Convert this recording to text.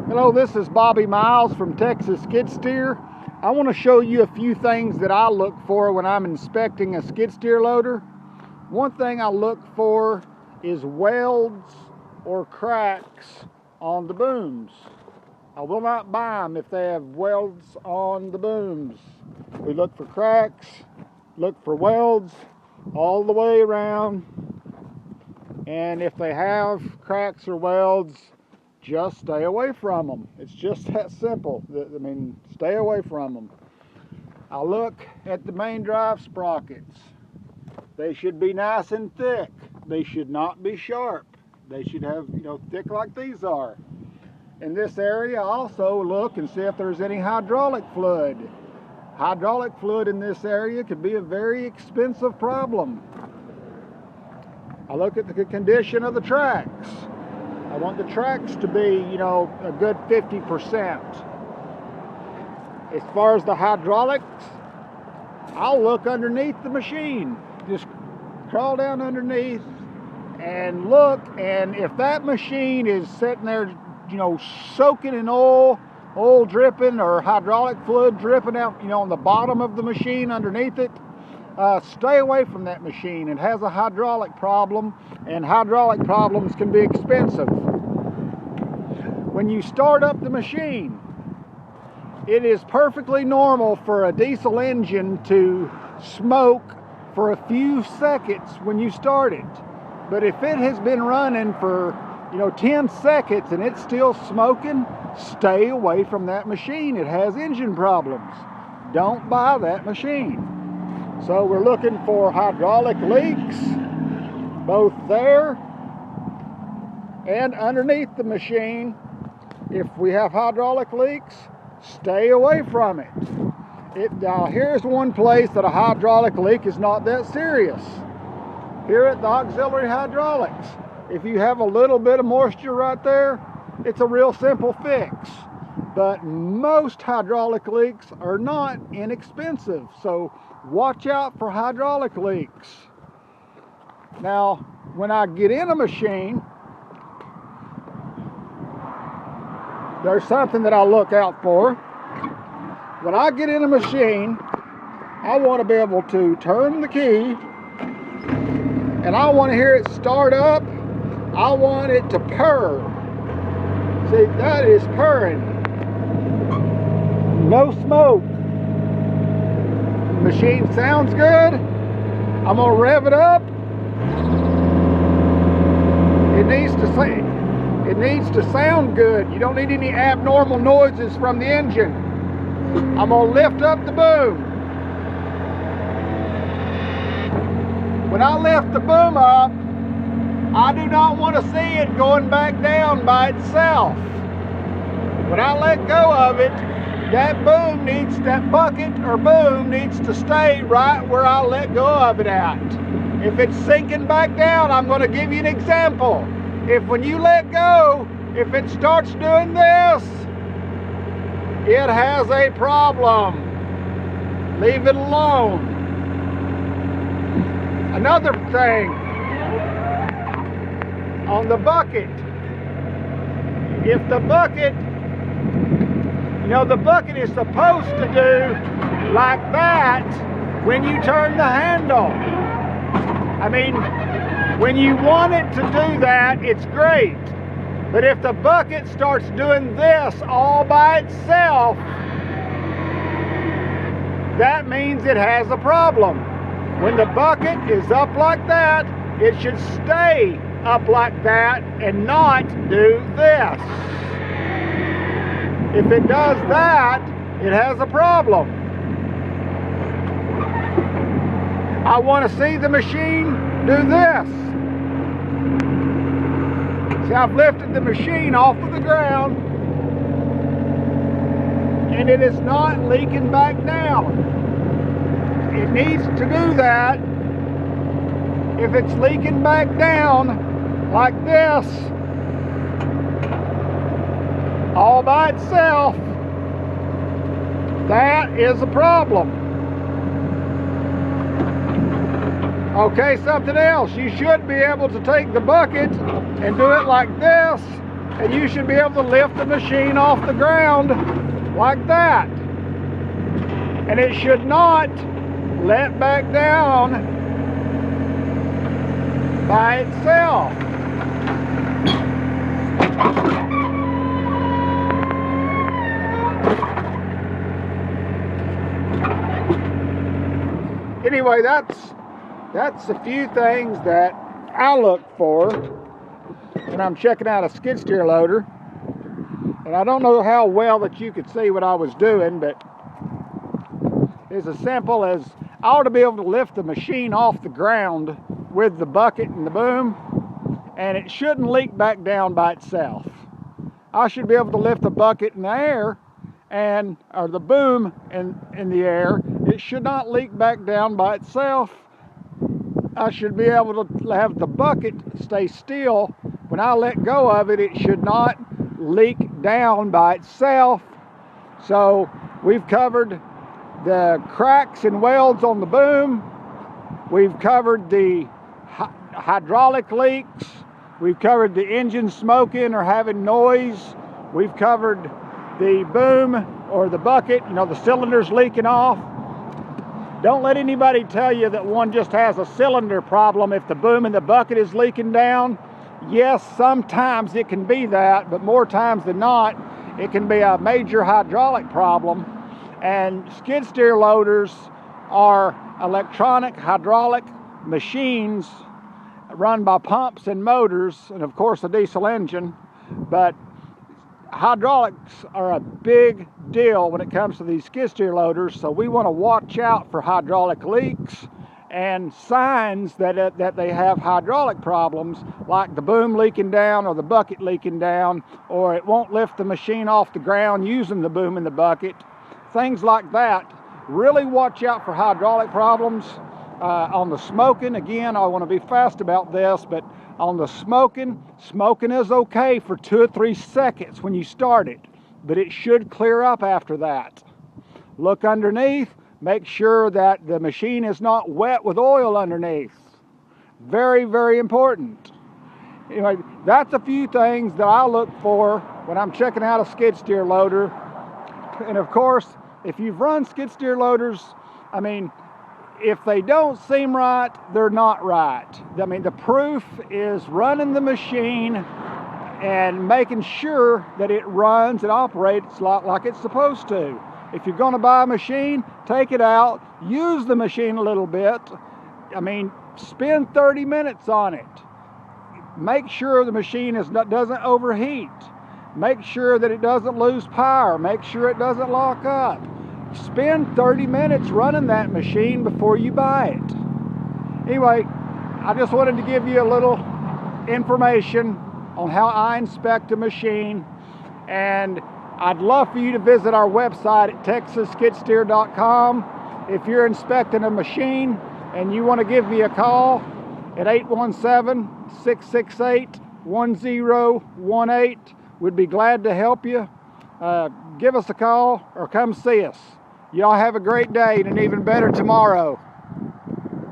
Hello, this is Bobby Miles from Texas Skid Steer. I want to show you a few things that I look for when I'm inspecting a skid steer loader. One thing I look for is welds or cracks on the booms. I will not buy them if they have welds on the booms. We look for cracks, look for welds all the way around, and if they have cracks or welds, just stay away from them. It's just that simple. I mean, stay away from them. I look at the main drive sprockets. They should be nice and thick. They should not be sharp. They should have, thick like these are. In this area, I also look and see if there's any hydraulic fluid. Hydraulic fluid in this area could be a very expensive problem. I look at the condition of the tracks. I want the tracks to be, a good 50%. As far as the hydraulics, I'll look underneath the machine. Just crawl down underneath and look, and if that machine is sitting there, soaking in oil dripping or hydraulic fluid dripping out, on the bottom of the machine underneath it, stay away from that machine. It has a hydraulic problem, and hydraulic problems can be expensive. When you start up the machine, it is perfectly normal for a diesel engine to smoke for a few seconds when you start it. But if it has been running for 10 seconds and it's still smoking, stay away from that machine. It has engine problems. Don't buy that machine. So we're looking for hydraulic leaks, both there and underneath the machine. If we have hydraulic leaks, stay away from it. Now here's one place that a hydraulic leak is not that serious. Here at the auxiliary hydraulics, if you have a little bit of moisture right there, it's a real simple fix. But most hydraulic leaks are not inexpensive, so watch out for hydraulic leaks. Now, when I get in a machine, there's something that I look out for. When I get in a machine, I want to be able to turn the key, and I want to hear it start up. I want it to purr. See, that is purring. No smoke. The machine sounds good. I'm gonna rev it up. It needs to sound good. You don't need any abnormal noises from the engine. I'm gonna lift up the boom. When I lift the boom up, I do not want to see it going back down by itself. When I let go of it, that bucket or boom needs to stay right where I let go of it at. If it's sinking back down, I'm going to give you an example. If when you let go, if it starts doing this, it has a problem. Leave it alone. Another thing, on the bucket, if the bucket, the bucket is supposed to do like that when you turn the handle. I mean, when you want it to do that, it's great. But if the bucket starts doing this all by itself, that means it has a problem. When the bucket is up like that, it should stay up like that and not do this. If it does that, it has a problem. I want to see the machine do this. See, I've lifted the machine off of the ground and it is not leaking back down. It needs to do that. If it's leaking back down like this, all by itself, that is a problem. Okay, something else. You should be able to take the bucket and do it like this And you should be able to lift the machine off the ground like that. And it should not let back down by itself. Anyway, that's a few things that I look for when I'm checking out a skid steer loader. And I don't know how well that you could see what I was doing, but it's as simple as I ought to be able to lift the machine off the ground with the bucket and the boom, and it shouldn't leak back down by itself. I should be able to lift the bucket in the air or the boom in the air. It should not leak back down by itself. I should be able to have the bucket stay still. When I let go of it, it should not leak down by itself. So we've covered the cracks and welds on the boom. We've covered the hydraulic leaks. We've covered the engine smoking or having noise. We've covered the boom or the bucket, the cylinders leaking off. Don't let anybody tell you that one just has a cylinder problem if the boom and the bucket is leaking down. Yes, sometimes it can be that, but more times than not, it can be a major hydraulic problem. And skid steer loaders are electronic hydraulic machines run by pumps and motors, and of course a diesel engine. But hydraulics are a big deal when it comes to these skid steer loaders, so we want to watch out for hydraulic leaks and signs that they have hydraulic problems, like the boom leaking down or the bucket leaking down, or it won't lift the machine off the ground using the boom and the bucket. Things like that. Really watch out for hydraulic problems. On the smoking, again, I want to be fast about this, but on the smoking is okay for 2 or 3 seconds when you start it, but it should clear up after that. Look underneath, make sure that the machine is not wet with oil underneath. Very, very important. Anyway, that's a few things that I look for when I'm checking out a skid steer loader. And of course, if you've run skid steer loaders, if they don't seem right, they're not right. The proof is running the machine and making sure that it runs and operates like it's supposed to. If you're going to buy a machine, take it out, use the machine a little bit. Spend 30 minutes on it. Make sure the machine doesn't overheat. Make sure that it doesn't lose power. Make sure it doesn't lock up. Spend 30 minutes running that machine before you buy it. Anyway, I just wanted to give you a little information on how I inspect a machine, and I'd love for you to visit our website at texasskidsteer.com. If you're inspecting a machine and you want to give me a call at 817-668-1018, we'd be glad to help you. Give us a call or come see us. Y'all have a great day and an even better tomorrow.